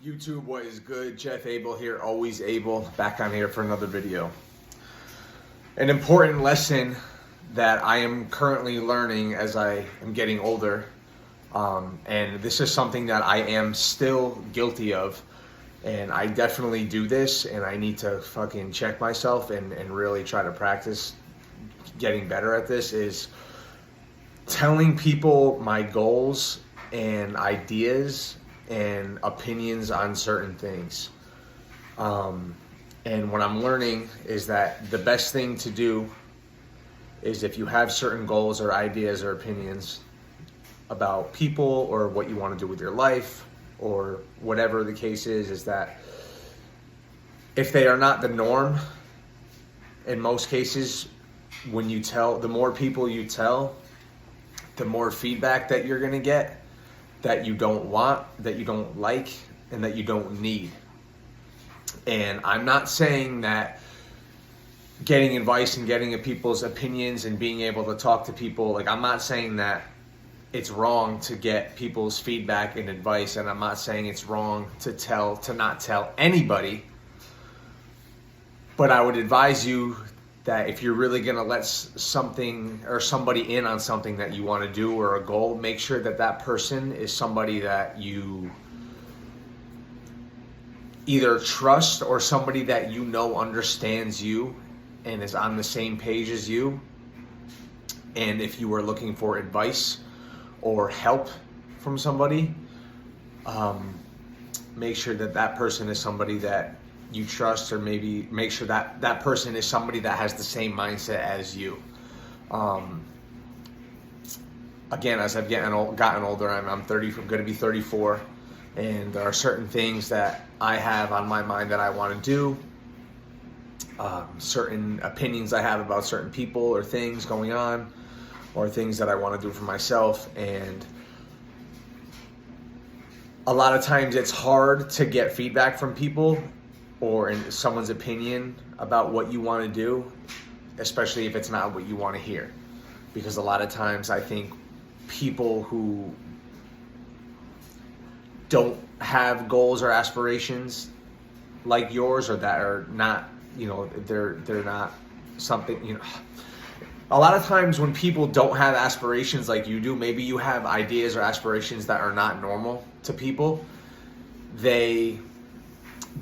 YouTube, what is good? Jeff Abel here, always able, back on here for another video. An important lesson that I am currently learning as I am getting older, and this is something that I am still guilty of, and I definitely do this, and I need to fucking check myself and really try to practice getting better at this, is telling people my goals and ideas and opinions on certain things. And what I'm learning is that the best thing to do is, if you have certain goals or ideas or opinions about people or what you want to do with your life or whatever the case is that if they are not the norm, in most cases, when you tell, the more people you tell, the more feedback that you're going to get that you don't want, that you don't like, and that you don't need. And I'm not saying that getting advice and getting people's opinions and being able to talk to people, like, I'm not saying that it's wrong to get people's feedback and advice, and I'm not saying it's wrong to not tell anybody. But I would advise you that if you're really going to let something or somebody in on something that you want to do or a goal, make sure that that person is somebody that you either trust or somebody that you know understands you and is on the same page as you. And if you are looking for advice or help from somebody, make sure that that person is somebody that you trust, or maybe make sure that that person is somebody that has the same mindset as you. Again, as I've gotten older, I'm going to be 34, and there are certain things that I have on my mind that I want to do, certain opinions I have about certain people or things going on, or things that I want to do for myself. And a lot of times it's hard to get feedback from people or in someone's opinion about what you want to do, especially if it's not what you want to hear. Because a lot of times I think people who don't have goals or aspirations like yours, or that are not, they're not something, a lot of times when people don't have aspirations like you do, maybe you have ideas or aspirations that are not normal to people, they,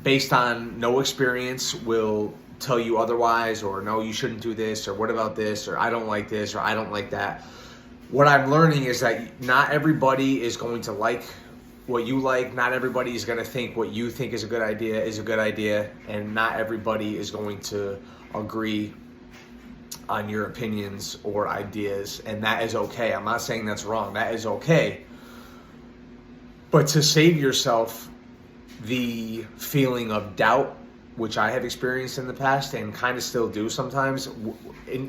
based on no experience, will tell you otherwise, or no, you shouldn't do this, or what about this, or I don't like this, or I don't like that. What I'm learning is that not everybody is going to like what you like, not everybody is going to think what you think is a good idea, and not everybody is going to agree on your opinions or ideas, and that is okay. I'm not saying that's wrong, that is okay. But to save yourself the feeling of doubt, which I have experienced in the past and kind of still do sometimes,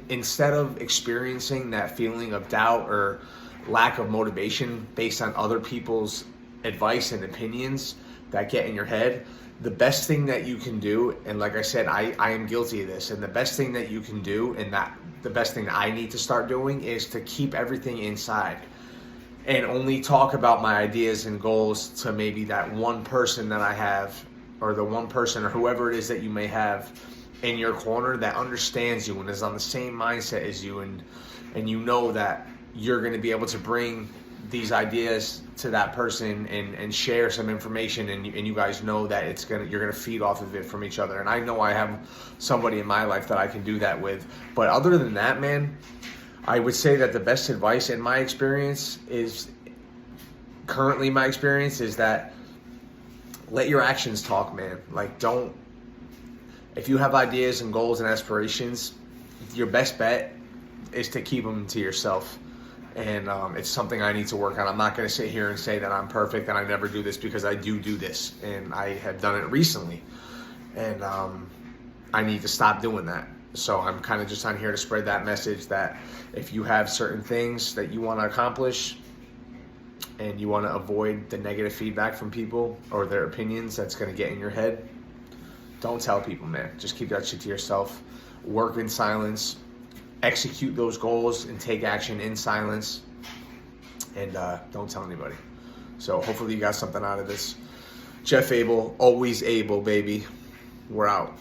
instead of experiencing that feeling of doubt or lack of motivation based on other people's advice and opinions that get in your head, the best thing that you can do, and like I said, I am guilty of this, and the best thing that you can do, and that the best thing that I need to start doing, is to keep everything inside and only talk about my ideas and goals to maybe that one person that I have, or the one person or whoever it is that you may have in your corner that understands you and is on the same mindset as you, and you know that you're going to be able to bring these ideas to that person and share some information, and you guys know that you're going to feed off of it from each other. And I know I have somebody in my life that I can do that with. But other than that, man, I would say that the best advice in my experience is, currently my experience is that let your actions talk, man. Like, if you have ideas and goals and aspirations, your best bet is to keep them to yourself. And it's something I need to work on. I'm not going to sit here and say that I'm perfect and I never do this, because I do this, and I have done it recently. And I need to stop doing that. So I'm kind of just on here to spread that message that if you have certain things that you want to accomplish and you want to avoid the negative feedback from people or their opinions that's going to get in your head, don't tell people, man. Just keep that shit to yourself. Work in silence. Execute those goals and take action in silence. And don't tell anybody. So hopefully you got something out of this. Jeff Abel, always able, baby. We're out.